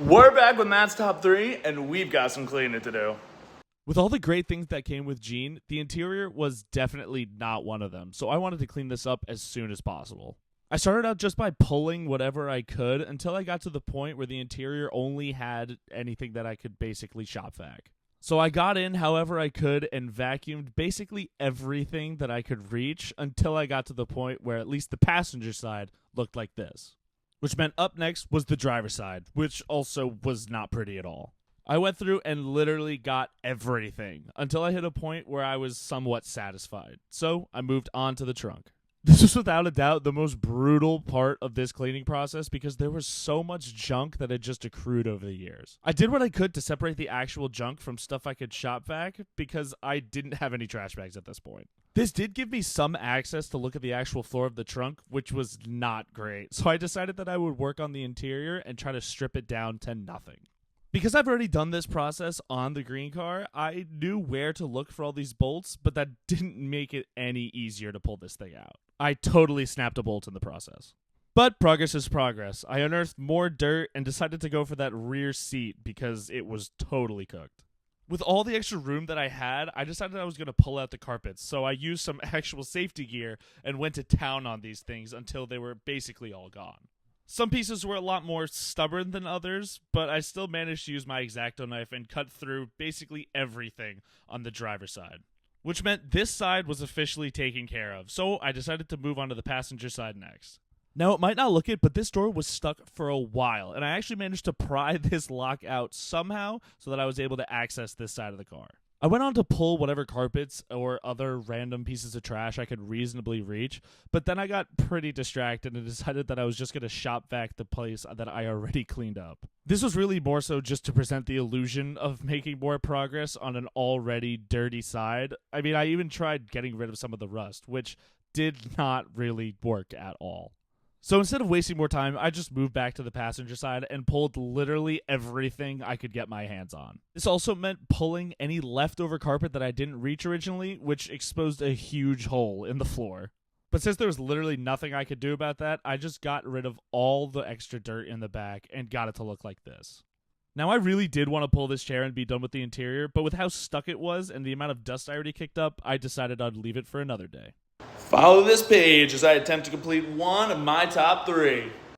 We're back with Matt's top three, and we've got some cleaning to do. With all the great things that came with Gene, the interior was definitely not one of them, so I wanted to clean this up as soon as possible. I started out just by pulling whatever I could until I got to the point where the interior only had anything that I could basically shop vac. So I got in however I could and vacuumed basically everything that I could reach until I got to the point where at least the passenger side looked like this. Which meant up next was the driver's side, which also was not pretty at all. I went through and literally got everything until I hit a point where I was somewhat satisfied. So I moved on to the trunk. This was without a doubt the most brutal part of this cleaning process because there was so much junk that had just accrued over the years. I did what I could to separate the actual junk from stuff I could shop vac because I didn't have any trash bags at this point. This did give me some access to look at the actual floor of the trunk, which was not great. So I decided that I would work on the interior and try to strip it down to nothing. Because I've already done this process on the green car, I knew where to look for all these bolts, but that didn't make it any easier to pull this thing out. I totally snapped a bolt in the process. But progress is progress. I unearthed more dirt and decided to go for that rear seat because it was totally cooked. With all the extra room that I had, I decided I was going to pull out the carpets, so I used some actual safety gear and went to town on these things until they were basically all gone. Some pieces were a lot more stubborn than others, but I still managed to use my X-Acto knife and cut through basically everything on the driver's side. Which meant this side was officially taken care of, so I decided to move on to the passenger side next. Now, it might not look it, but this door was stuck for a while, and I actually managed to pry this lock out somehow so that I was able to access this side of the car. I went on to pull whatever carpets or other random pieces of trash I could reasonably reach, but then I got pretty distracted and decided that I was just going to shop vac the place that I already cleaned up. This was really more so just to present the illusion of making more progress on an already dirty side. I mean, I even tried getting rid of some of the rust, which did not really work at all. So instead of wasting more time, I just moved back to the passenger side and pulled literally everything I could get my hands on. This also meant pulling any leftover carpet that I didn't reach originally, which exposed a huge hole in the floor. But since there was literally nothing I could do about that, I just got rid of all the extra dirt in the back and got it to look like this. Now, I really did want to pull this chair and be done with the interior, but with how stuck it was and the amount of dust I already kicked up, I decided I'd leave it for another day. Follow this page as I attempt to complete one of my top three.